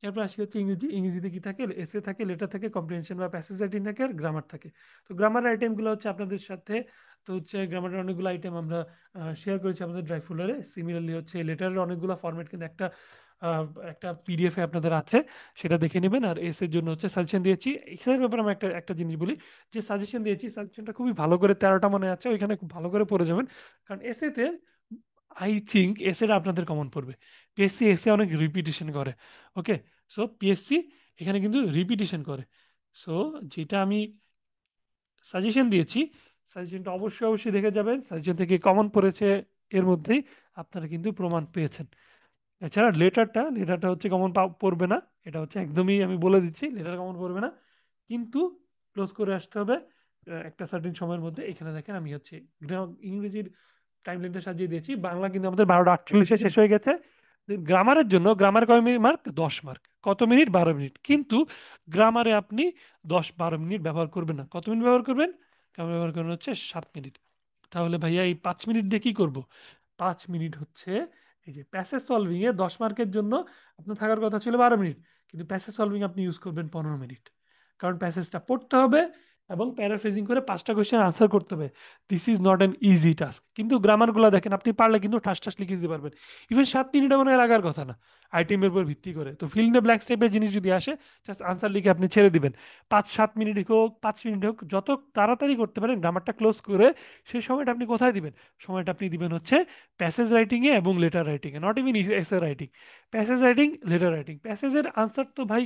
এরপর আসি হচ্ছে ইংরেজি। ইংরেজিতে কি থাকে, এসে থাকে, লেটার থাকে, কম্প্রিহেনশন বা প্যাসেজ রাইটিং থাকে, আর গ্রামার থাকে। তো গ্রামার আইটেমগুলো হচ্ছে আপনাদের সাথে, তো হচ্ছে গ্রামারের অনেকগুলো আইটেম আমরা শেয়ার করেছি আমাদের ড্রাইভ ফোল্ডারে। সিমিলারলি হচ্ছে লেটারের অনেকগুলো ফরম্যাট কিন্তু আহ, একটা পিডিএফ এ আপনাদের আছে, সেটা দেখে নেবেন। আর এস এর জন্য হচ্ছে সাজেশন দিয়েছি। এখানের ব্যাপারে আমি একটা একটা জিনিস বলি, যে সাজেশন দিয়েছি, সাজেশনটা খুবই ভালো করে, 13টা মনে আছে, ওইখানে খুব ভালো করে পড়ে যাবেন। কারণ এসেতে আই থিঙ্ক এসেটা আপনাদের কমন পড়বে। পিএসসি এসে অনেক রিপিটেশন করে। ওকে, সো পিএসসি এখানে কিন্তু রিপিটেশন করে। সো যেটা আমি সাজেশন দিয়েছি, সাজেশনটা অবশ্যই অবশ্যই দেখে যাবেন। সাজেশন থেকে কমন পড়েছে, এর মধ্যেই আপনারা কিন্তু প্রমাণ পেয়েছেন। এছাড়া লেটারটা হচ্ছে কমন পড়বে না, এটা হচ্ছে একদমই আমি বলে দিচ্ছি, লেটার কমন পড়বে না। কিন্তু ক্লোজ করে আসতে হবে একটা সার্টেন সময়ের মধ্যে। এখানে দেখেন আমি হচ্ছে ইংরেজির টাইম লাইনটা সাজিয়ে দিয়েছি। বাংলা কিন্তু আমাদের 12টা 48-এ শেষ হয়ে গেছে। গ্রামারের জন্য, গ্রামার কয় মিনিট মার্ক, 10 মার্ক। কত মিনিট? 12 মিনিট। কিন্তু গ্রামারে আপনি 10-12 মিনিট ব্যবহার করবেন না। কত মিনিট ব্যবহার করবেন? গ্রামার ব্যবহার করবেন হচ্ছে 7 মিনিট। তাহলে ভাইয়া এই 5 মিনিট দিয়ে কি করবো? 5 মিনিট হচ্ছে এই যে প্যাসেজ সলভিং এ 10 মার্কের জন্য আপনার থাকার কথা ছিল 12 মিনিট, কিন্তু প্যাসেজ সলভিং আপনি ইউজ করবেন 15 মিনিট। কারণ প্যাসেজটা পড়তে হবে এবং প্যারাফ্রেজিং করে 5টা কোয়েশ্চেন আনসার করতে হবে। This is not an easy task. কিন্তু গ্রামারগুলো দেখেন, আপনি পারলে কিন্তু ঠাস ঠাস লিখে দিতে পারবেন। ইভেন 7 মিনিটে মনে হয় লাগার কথা না, আইটেমের উপর ভিত্তি করে। তো ফিল ইন দ্য ব্ল্যাঙ্কস টাইপের জিনিস যদি আসে, জাস্ট আনসার লিখে আপনি ছেড়ে দিবেন। 5-7 মিনিট হোক, 5 মিনিট হোক, যত তাড়াতাড়ি করতে পারেন গ্রামারটা ক্লোজ করে, সেই সময়টা আপনি কোথায় দিবেন? সময়টা আপনি দিবেন হচ্ছে প্যাসেজ রাইটিং এ এবং লেটার রাইটিং এ, not even essay writing. Passage writing, letter writing. প্যাসেজের আনসার তো ভাই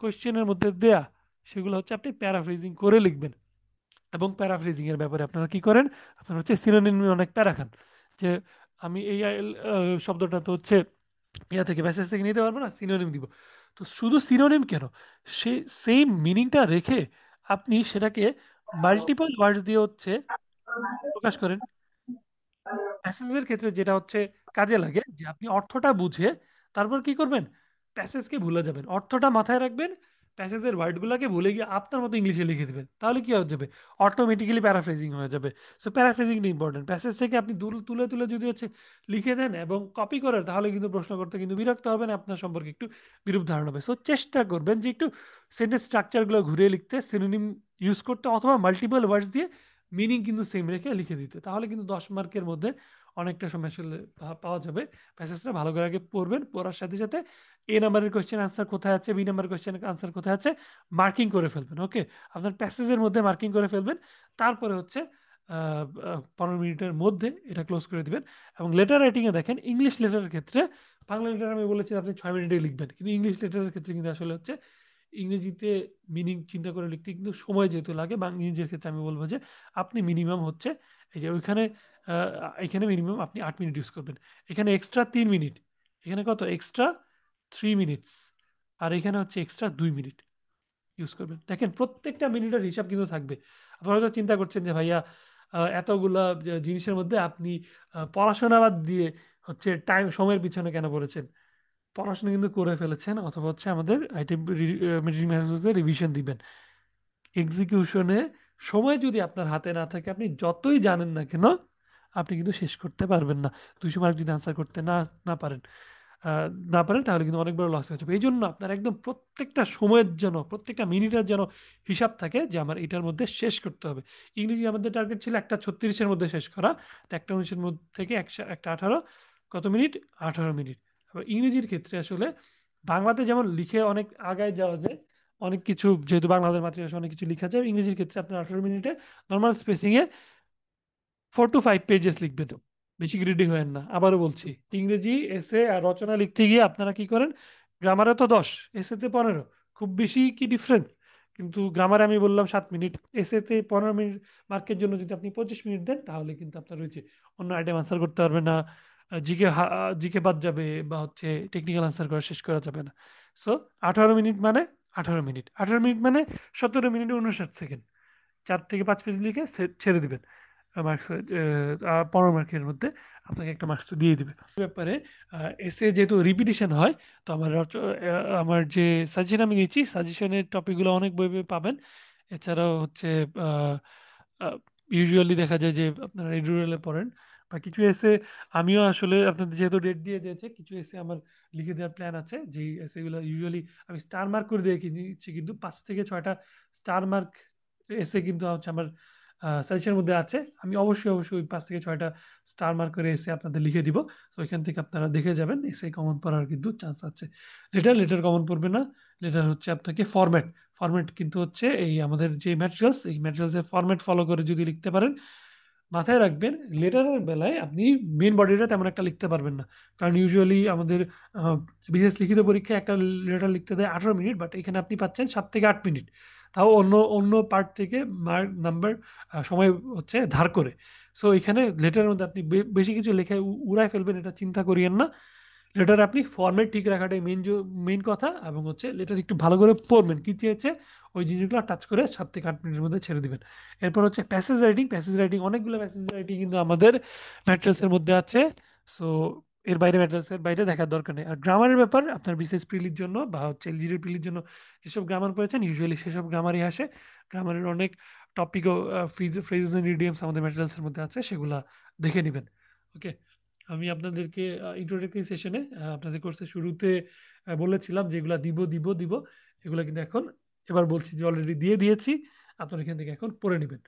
কোয়েশ্চেনের মধ্যে দেয়া, সেগুলো হচ্ছে আপনি প্যারাফ্রেজিং করে লিখবেন। এবং প্যারাফ্রেজিং এর ব্যাপারে আপনারা কি করেন? আপনারা হচ্ছে সিনোনিম অনেক প্যারা খান, যে আমি এই শব্দটা তো হচ্ছে ইয়া থেকে, প্যাসেজ থেকে নিতে পারবো না, সিনোনিম দিব। তো শুধু সিনোনিম কেন, সে সেম মিনিংটা রেখে আপনি সেটাকে মাল্টিপল ওয়ার্ডস দিয়ে হচ্ছে প্রকাশ করেন। প্যাসেজের ক্ষেত্রে যেটা হচ্ছে কাজে লাগে, যে আপনি অর্থটা বুঝে তারপর কি করবেন? প্যাসেজকে ভুলে যাবেন, অর্থটা মাথায় রাখবেন, প্যাসেজের ওয়ার্ডগুলোকে ভুলে গিয়ে আপনার মতো ইংলিশে লিখে দিবেন। তাহলে কি হয়ে যাবে? অটোমেটিক্যালি প্যারাফ্রেজিং হয়ে যাবে। So paraphrasing important. প্যাসেজ থেকে আপনি তুলে তুলে যদি হচ্ছে লিখে দেন এবং কপি করেন, তাহলে কিন্তু প্রশ্ন করতে কিন্তু বিরক্ত হবেন, আপনার সম্পর্কে একটু বিরূপ ধারণা হবে। সো চেষ্টা করবেন যে একটু সেন্টেন্স স্ট্রাকচারগুলো ঘুরিয়ে লিখতে, সিনোনিম ইউজ করতে, অথবা মাল্টিপল ওয়ার্ডস দিয়ে মিনিং কিন্তু সেম রেখে লিখে দিতে। তাহলে কিন্তু 10 মার্কের মধ্যে অনেকটা সময় আসলে পাওয়া যাবে। প্যাসেজটা ভালো করে আগে পড়বেন, পড়ার সাথে সাথে এ নাম্বারের কোয়েশ্চেন আনসার কোথায় আছে, বি নাম্বারের কোয়েশ্চেন আনসার কোথায় আছে, মার্কিং করে ফেলবেন। ওকে, আপনার প্যাসেজের মধ্যে মার্কিং করে ফেলবেন। তারপরে হচ্ছে 15 মিনিটের মধ্যে এটা ক্লোজ করে দিবেন। এবং লেটার রাইটিংয়ে দেখেন, ইংলিশ লেটারের ক্ষেত্রে, বাংলা লেটার আমি বলেছি আপনি 6 মিনিটে লিখবেন, কিন্তু ইংলিশ লেটারের ক্ষেত্রে কিন্তু আসলে হচ্ছে ইংরেজিতে মিনিং চিন্তা করে লিখতে কিন্তু সময় যেহেতু লাগে, বা ইংরেজির ক্ষেত্রে আমি বলবো যে আপনি মিনিমাম হচ্ছে এই যে ওইখানে আহ, এখানে মিনিমাম আপনি 8 মিনিট ইউজ করবেন। এখানে এক্সট্রা 3 মিনিট, এখানে কত এক্সট্রা 3 মিনিটস, আর এখানে হচ্ছে এক্সট্রা 2 মিনিট ইউজ করবেন। দেখেন প্রত্যেকটা মিনিটের হিসাব কিন্তু থাকবে। আপনারা হয়তো চিন্তা করছেন যে ভাইয়া এতগুলা জিনিসের মধ্যে আপনি পড়াশোনা বাদ দিয়ে হচ্ছে টাইম, সময়ের পিছনে কেন পড়েছেন? পড়াশোনা কিন্তু করে ফেলেছেন, অথবা হচ্ছে আমাদের আইটেম মিটিং ম্যানেজমেন্টে রিভিশন দিবেন। এক্সিকিউশনে সময় যদি আপনার হাতে না থাকে, আপনি যতই জানেন না কেন, আপনি কিন্তু শেষ করতে পারবেন না। 200 মার্ক যদি আনসার করতে না পারেন, আহ, না পারেন, তাহলে কিন্তু অনেক বড় লস হয়ে যাবে। এই জন্য আপনার একদম প্রত্যেকটা সময়ের যেন, প্রত্যেকটা মিনিটের যেন হিসাব থাকে, যে আমার এটার মধ্যে শেষ করতে হবে। ইংরেজি আমাদের টার্গেট ছিল 1:36-এর মধ্যে শেষ করা। তো 1:19-এর মধ্যে থেকে 1:18, কত মিনিট? 18 মিনিট। আবার ইংরেজির ক্ষেত্রে আসলে বাংলাতে যেমন লিখে অনেক আগায় যাওয়া যায়, অনেক কিছু, যেহেতু বাংলাদেশের মাতৃভাষা, অনেক কিছু লেখা যায়। ইংরেজির ক্ষেত্রে আপনার 18 মিনিটে নর্মাল স্পেসিংয়ে 4 to 5 পেজেস লিখবেন। বেশি গ্রিডি হয়েন না। আবারও বলছি, ইংরেজি এসে আর রচনা লিখতে গিয়ে আপনারা কি করেন? গ্রামারে তো 10, এসেতে 15, খুব বেশি কি ডিফারেন্ট? কিন্তু গ্রামারে আমি বললাম 7 মিনিট, এসেতে 15 মিনিট। মার্কের জন্য যদি আপনি 25 মিনিট দেন, তাহলে কিন্তু আপনার রয়েছে অন্য আইটেম আনসার করতে পারবে না, জিকে জিকে বাদ যাবে, বা হচ্ছে টেকনিক্যাল আনসার করা শেষ করা যাবে না। সো 18 মিনিট মানে 18 মিনিট, 18 মিনিট মানে 17 মিনিটে 59 সেকেন্ড। 4 থেকে 5 পেজ লিখে ছেড়ে দিবেন। মার্কস 15 মার্কের মধ্যে আপনাকে একটা মার্কস তো দিয়ে দিবে। এই ব্যাপারে এসে যেহেতু রিপিটিশন হয়, তো আমার যে সাজেশন আমি দিয়েছি, সাজেশনের টপিকগুলো অনেক বই পাবেন। এছাড়াও হচ্ছে ইউজুয়ালি দেখা যায় যে আপনারা রুরালে পড়েন, আর কিছু এসে আমিও আসলে আপনাদের যেহেতু ডেট দিয়ে দিয়েছে, কিছু এসে আমার লিখে দেওয়ার প্ল্যান আছে, যে এসে গুলো ইউজুয়ালি আমি স্টার মার্ক করে দিয়ে কিনেছি, কিন্তু 5 থেকে 6টা স্টার মার্ক এসে কিন্তু হচ্ছে আমার সাজেশনের মধ্যে আছে। আমি অবশ্যই ওই 5 থেকে 6টা স্টার মার্ক করে এসে আপনাদের লিখে দিব। তো ওইখান থেকে আপনারা দেখে যাবেন, এসে কমন পড়ার কিন্তু চান্স আছে। লেটার কমন পড়বে না। লেটার হচ্ছে আপনাকে ফরম্যাট কিন্তু হচ্ছে এই আমাদের যে ম্যাটেরিয়ালস, এই ম্যাটেরিয়ালসের ফরম্যাট ফলো করে যদি লিখতে পারেন, মাথায় রাখবেন লেটারের বেলায় আপনি মেন বডিটা তেমন একটা লিখতে পারবেন না। কারণ ইউজুয়ালি আমাদের বিশেষ লিখিত পরীক্ষায় একটা লেটার লিখতে দেয় 18 মিনিট, বাট এখানে আপনি পাচ্ছেন 7 থেকে 8 মিনিট। তাও অন্য অন্য পার্ট থেকে মার্ক নাম্বার সময় হচ্ছে ধার করে। সো এখানে লেটারের মধ্যে আপনি বেশি কিছু লেখে উড়ায় ফেলবেন, এটা চিন্তা করিয়েন না। লেটার আপনি ফর্মেট ঠিক রাখাটাই মেইন কথা, এবং হচ্ছে লেটার একটু ভালো করে পড়বেন কি চেয়েছে, ওই জিনিসগুলো টাচ করে 7 থেকে 8 মিনিটের মধ্যে ছেড়ে দিবেন। এরপর হচ্ছে প্যাসেজ রাইটিং অনেকগুলো প্যাসেজ রাইটিং কিন্তু আমাদের ম্যাটেরিয়ালসের মধ্যে আছে। সো এর বাইরে ম্যাটেরিয়ালসের বাইরে দেখার দরকার নেই। আর গ্রামারের ব্যাপার আপনার বিশেষ প্রিলির জন্য বা হচ্ছে এলজিডি প্রিলির জন্য যেসব গ্রামার পড়েছেন, ইউজুয়ালি সেসব গ্রামারই আসে। গ্রামারের অনেক টপিক ও ফ্রেজেস এন্ড ইডিয়মস আমাদের ম্যাটেরিয়ালসের মধ্যে আছে, সেগুলা দেখে নেবেন। ওকে। আমি আপনাদেরকে ইন্ট্রোডাক্টরি সেশনে আপনাদের কোর্সের শুরুতে বলেছিলাম যে এগুলা দিব, এগুলা কিন্তু এখন এবার বলছি যে অলরেডি দিয়ে দিয়েছি। আপনারা এখান থেকে এখন পড়ে নেবেন।